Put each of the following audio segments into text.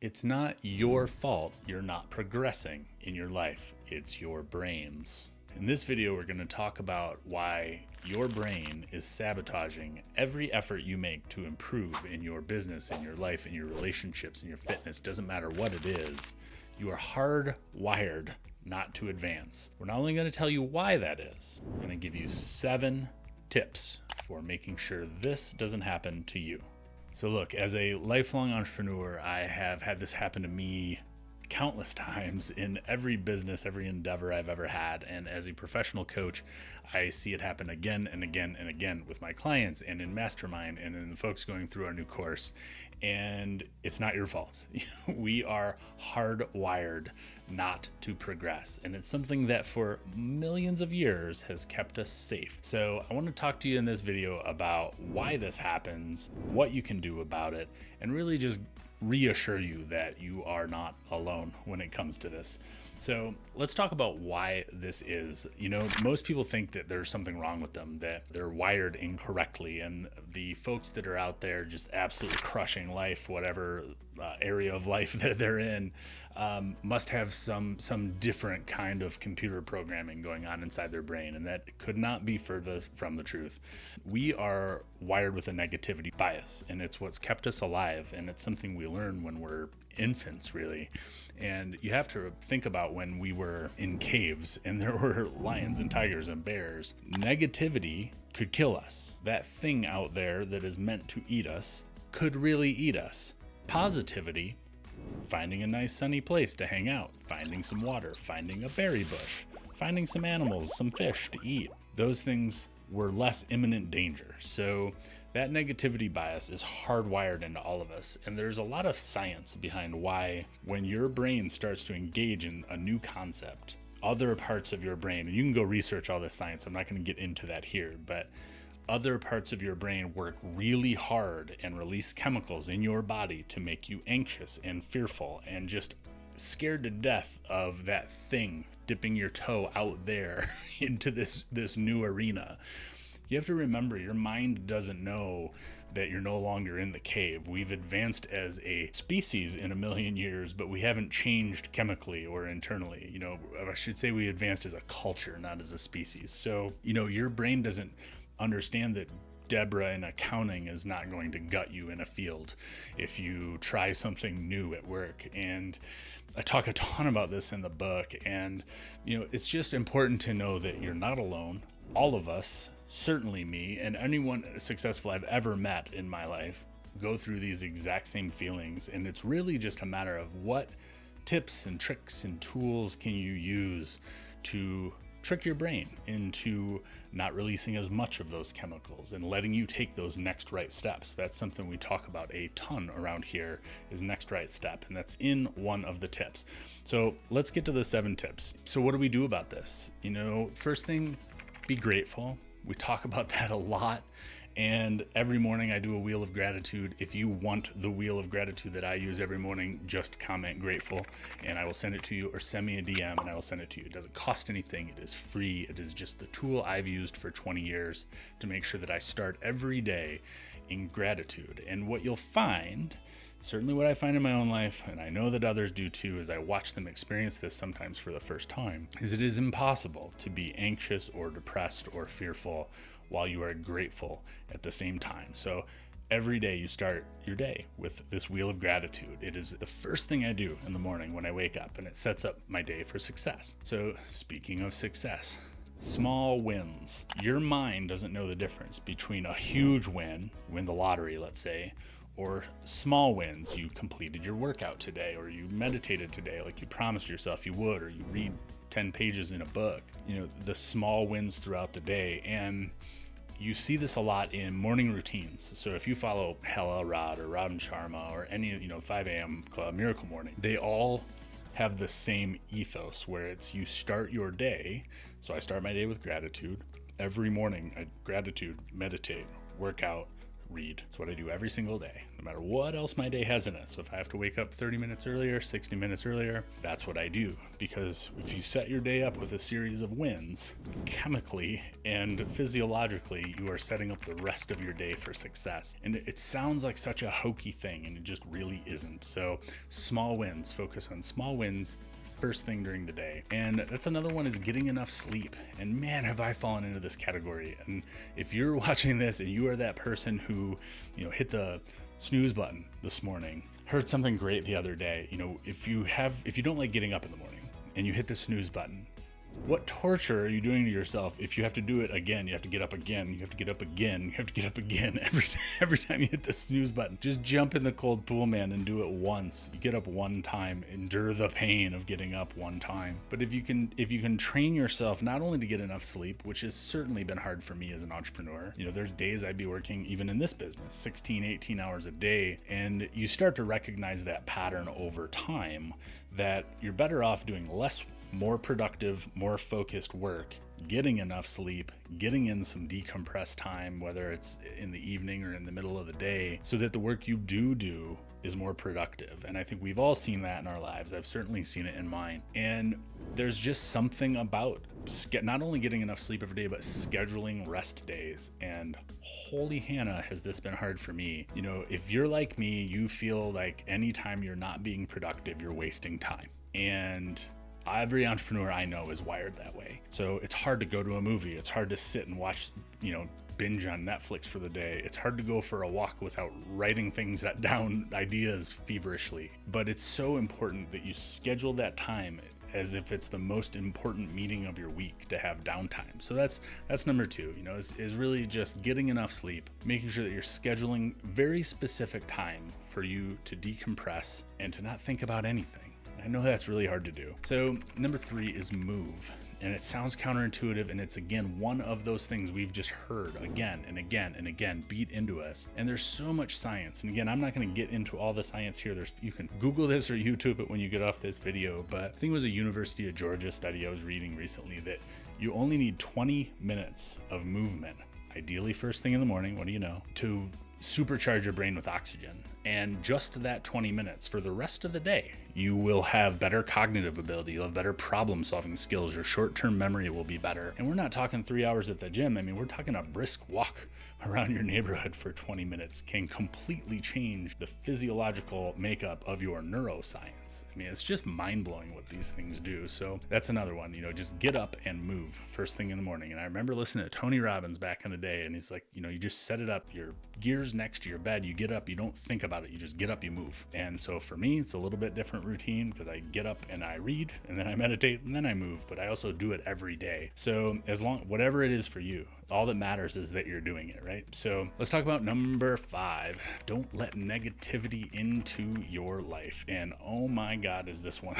It's not your fault you're not progressing in your life. It's your brain's. In this video, we're going to talk about why your brain is sabotaging every effort you make to improve in your business, in your life, in your relationships, in your fitness. Doesn't matter what it is. You are hardwired not to advance. We're not only going to tell you why that is, we're going to give you 7 tips for making sure this doesn't happen to you. So look, as a lifelong entrepreneur, I have had this happen to me countless times in every business, every endeavor I've ever had. And as a professional coach, I see it happen again and again and again with my clients and in Mastermind and in the folks going through our new course. And it's not your fault. We are hardwired not to progress. And it's something that for millions of years has kept us safe. So I want to talk to you in this video about why this happens, what you can do about it, and really just reassure you that you are not alone when it comes to this. So let's talk about why this is. Most people think that there's something wrong with them, that they're wired incorrectly, and the folks that are out there just absolutely crushing life, whatever area of life that they're in, must have some different kind of computer programming going on inside their brain, and that could not be further from the truth. We are wired with a negativity bias, and it's what's kept us alive, and it's something we learn when we're infants, really. And you have to think about when we were in caves and there were lions and tigers and bears. Negativity could kill us. That thing out there that is meant to eat us could really eat us. Positivity, finding a nice sunny place to hang out, finding some water, finding a berry bush, finding some animals, some fish to eat. Those things were less imminent danger. So that negativity bias is hardwired into all of us. And there's a lot of science behind why when your brain starts to engage in a new concept, other parts of your brain, and you can go research all this science, I'm not going to get into that here, but other parts of your brain work really hard and release chemicals in your body to make you anxious and fearful and just scared to death of that thing dipping your toe out there into this new arena. You have to remember, your mind doesn't know that you're no longer in the cave. We've advanced as a species in a million years, but we haven't changed chemically or internally. I should say we advanced as a culture, not as a species. So, your brain doesn't understand that Deborah in accounting is not going to gut you in a field if you try something new at work. And I talk a ton about this in the book. And, it's just important to know that you're not alone. All of us, certainly me, and anyone successful I've ever met in my life go through these exact same feelings. And it's really just a matter of what tips and tricks and tools can you use to trick your brain into not releasing as much of those chemicals and letting you take those next right steps. That's something we talk about a ton around here, is next right step, and that's in one of the tips. So let's get to the 7 tips. So what do we do about this? First thing, be grateful. We talk about that a lot. And every morning I do a wheel of gratitude. If you want the wheel of gratitude that I use every morning, just comment grateful and I will send it to you, or send me a DM and I will send it to you. It doesn't cost anything. It is free. It is just the tool I've used for 20 years to make sure that I start every day in gratitude. And what you'll find, certainly what I find in my own life, and I know that others do too, as I watch them experience this sometimes for the first time, is it is impossible to be anxious or depressed or fearful while you are grateful at the same time. So every day you start your day with this wheel of gratitude. It is the first thing I do in the morning when I wake up, and it sets up my day for success. So speaking of success, small wins. Your mind doesn't know the difference between a huge win the lottery, let's say, or small wins. You completed your workout today, or you meditated today like you promised yourself you would, or you read 10 pages in a book. The small wins throughout the day. And you see this a lot in morning routines. So if you follow Hella Rod or Rod and Sharma or any 5 a.m. Club, Miracle Morning, they all have the same ethos where it's you start your day. So I start my day with gratitude. Every morning, I gratitude, meditate, work out, read. It's what I do every single day, no matter what else my day has in it. So if I have to wake up 30 minutes earlier, 60 minutes earlier, that's what I do. Because if you set your day up with a series of wins, chemically and physiologically, you are setting up the rest of your day for success. And it sounds like such a hokey thing, and it just really isn't. So small wins, focus on small wins first thing during the day. And that's another one, is getting enough sleep. And man, have I fallen into this category. And if you're watching this and you are that person who, hit the snooze button this morning, heard something great the other day, if you don't like getting up in the morning and you hit the snooze button, what torture are you doing to yourself if you have to do it again? You have to get up again. You have to get up again. You have to get up again every time you hit the snooze button. Just jump in the cold pool, man, and do it once. You get up one time, endure the pain of getting up one time. But if you can train yourself not only to get enough sleep, which has certainly been hard for me as an entrepreneur. There's days I'd be working, even in this business, 16, 18 hours a day, and you start to recognize that pattern over time, that you're better off doing less, more productive, more focused work, getting enough sleep, getting in some decompressed time, whether it's in the evening or in the middle of the day, so that the work you do is more productive. And I think we've all seen that in our lives. I've certainly seen it in mine. And there's just something about not only getting enough sleep every day, but scheduling rest days. And holy Hannah, has this been hard for me. If you're like me, you feel like anytime you're not being productive, you're wasting time. And every entrepreneur I know is wired that way. So it's hard to go to a movie. It's hard to sit and watch, binge on Netflix for the day. It's hard to go for a walk without writing things down, ideas feverishly. But it's so important that you schedule that time as if it's the most important meeting of your week, to have downtime. So that's number two, is really just getting enough sleep, making sure that you're scheduling very specific time for you to decompress and to not think about anything. I know that's really hard to do. So number three is move. And it sounds counterintuitive, and it's again one of those things we've just heard again and again and again beat into us. And there's so much science. And again, I'm not going to get into all the science here. You can Google this or YouTube it when you get off this video. But I think it was a University of Georgia study I was reading recently that you only need 20 minutes of movement, ideally first thing in the morning, what do you know, to supercharge your brain with oxygen. And just that 20 minutes for the rest of the day, you will have better cognitive ability. You'll have better problem solving skills. Your short-term memory will be better. And we're not talking 3 hours at the gym. We're talking a brisk walk around your neighborhood for 20 minutes can completely change the physiological makeup of your neuroscience. It's just mind-blowing what these things do. So that's another one, just get up and move first thing in the morning. And I remember listening to Tony Robbins back in the day, and he's like, you just set it up, your gear's next to your bed, you get up, you don't think about it, you just get up, you move. And so for me, it's a little bit different routine, because I get up and I read, and then I meditate, and then I move, but I also do it every day. So whatever it is for you, all that matters is that you're doing it, right? So let's talk about number 5. Don't let negativity into your life. And oh my God, is this one.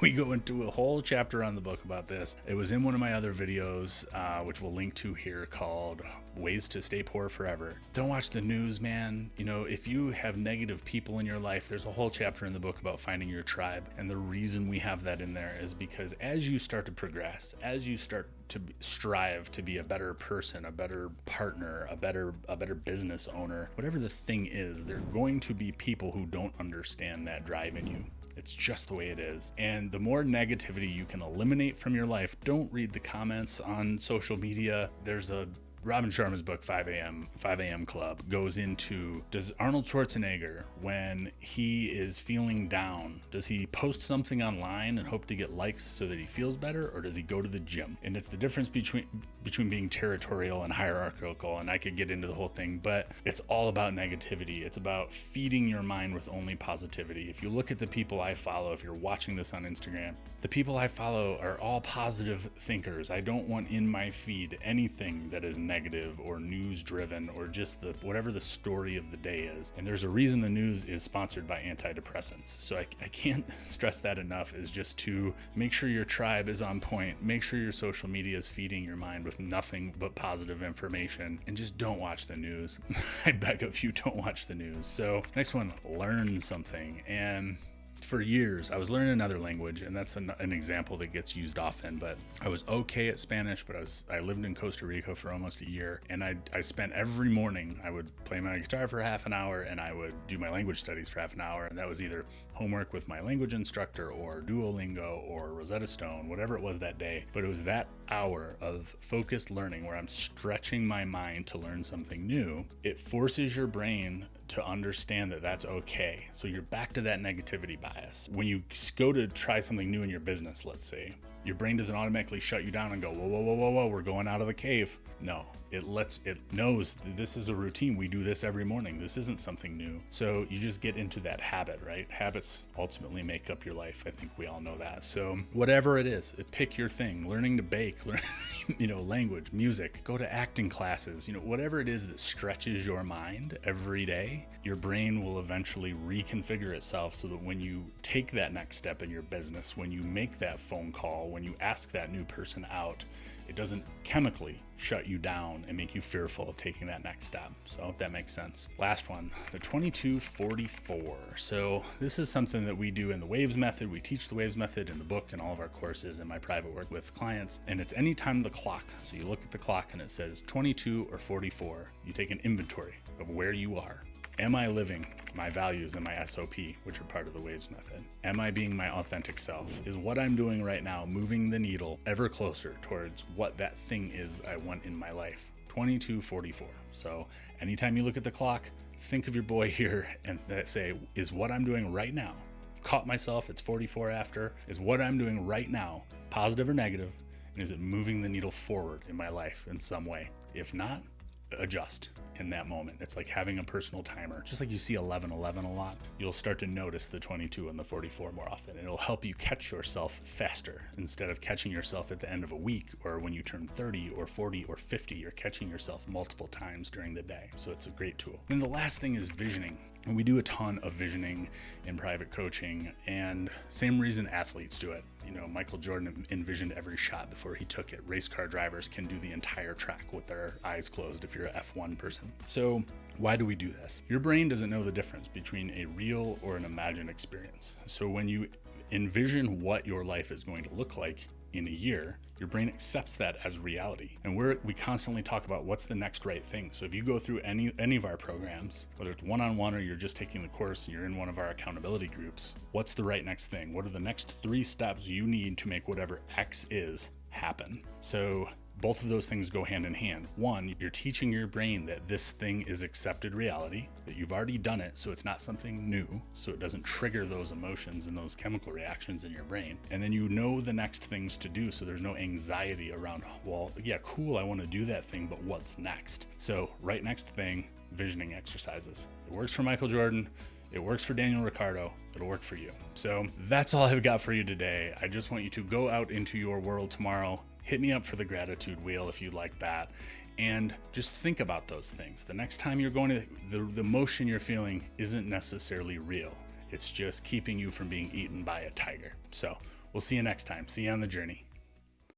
We go into a whole chapter on the book about this. It was in one of my other videos, which we'll link to here, called Ways to Stay Poor Forever. Don't watch the news, man. If you have negative people in your life, there's a whole chapter in the book about finding your tribe. And the reason we have that in there is because as you start to progress, as you start to strive to be a better person, a better partner, a better business owner, whatever the thing is, there are going to be people who don't understand that drive in you. It's just the way it is. And the more negativity you can eliminate from your life, don't read the comments on social media. There's Robin Sharma's book, 5 a.m. Club, goes into, does Arnold Schwarzenegger, when he is feeling down, does he post something online and hope to get likes so that he feels better, or does he go to the gym? And it's the difference between being territorial and hierarchical, and I could get into the whole thing, but it's all about negativity. It's about feeding your mind with only positivity. If you look at the people I follow, if you're watching this on Instagram, the people I follow are all positive thinkers. I don't want in my feed anything that is negative or news driven or just whatever the story of the day is. And there's a reason the news is sponsored by antidepressants. So I can't stress that enough, is just to make sure your tribe is on point, make sure your social media is feeding your mind with nothing but positive information, and just don't watch the news. I beg of you, don't watch the news. So next one, learn something. And For years, I was learning another language, and that's an example that gets used often, but I was okay at Spanish, but I lived in Costa Rica for almost a year, and I spent every morning, I would play my guitar for half an hour, and I would do my language studies for half an hour, and that was either homework with my language instructor or Duolingo or Rosetta Stone, whatever it was that day. But it was that hour of focused learning where I'm stretching my mind to learn something new. It forces your brain to understand that that's okay. So you're back to that negativity bias. When you go to try something new in your business, let's say, your brain doesn't automatically shut you down and go, whoa, we're going out of the cave. No, it knows that this is a routine. We do this every morning. This isn't something new. So you just get into that habit, right? Habits ultimately make up your life. I think we all know that. So whatever it is, pick your thing. Learning to bake, language, music, go to acting classes, whatever it is that stretches your mind every day, your brain will eventually reconfigure itself so that when you take that next step in your business, when you make that phone call, when you ask that new person out, it doesn't chemically shut you down and make you fearful of taking that next step. So I hope that makes sense. Last one, the 2244. So this is something that we do in the Waves method. We teach the Waves method in the book and all of our courses and my private work with clients. And it's anytime the clock. So you look at the clock and it says 22 or 44. You take an inventory of where you are. Am I living my values and my SOP, which are part of the Waves method? Am I being my authentic self? Is what I'm doing right now moving the needle ever closer towards what that thing is I want in my life? 2244. So anytime you look at the clock, think of your boy here and say, is what I'm doing right now, caught myself, it's 44 after, is what I'm doing right now positive or negative? And is it moving the needle forward in my life in some way? If not, adjust in that moment. It's like having a personal timer. Just like you see 11:11 a lot, you'll start to notice the 22 and the 44 more often. It'll help you catch yourself faster instead of catching yourself at the end of a week or when you turn 30 or 40 or 50. You're catching yourself multiple times during the day. So it's a great tool. And the last thing is visioning. And we do a ton of visioning in private coaching, and same reason athletes do it. Michael Jordan envisioned every shot before he took it. Race car drivers can do the entire track with their eyes closed if you're an F1 person. So why do we do this? Your brain doesn't know the difference between a real or an imagined experience. So when you envision what your life is going to look like in a year, your brain accepts that as reality. And we constantly talk about what's the next right thing. So if you go through any of our programs, whether it's one-on-one or you're just taking the course and you're in one of our accountability groups, what's the right next thing? What are the next 3 steps you need to make whatever X is happen? So both of those things go hand in hand. One, you're teaching your brain that this thing is accepted reality, that you've already done it, so it's not something new, so it doesn't trigger those emotions and those chemical reactions in your brain. And then you know the next things to do, so there's no anxiety around, well, yeah, cool, I want to do that thing, but what's next? So right next thing, visioning exercises. It works for Michael Jordan. It works for Daniel Ricciardo. It'll work for you. So that's all I've got for you today. I just want you to go out into your world tomorrow. Hit me up for the gratitude wheel if you'd like that. And just think about those things. The next time you're going to, the emotion you're feeling isn't necessarily real. It's just keeping you from being eaten by a tiger. So we'll see you next time. See you on the journey.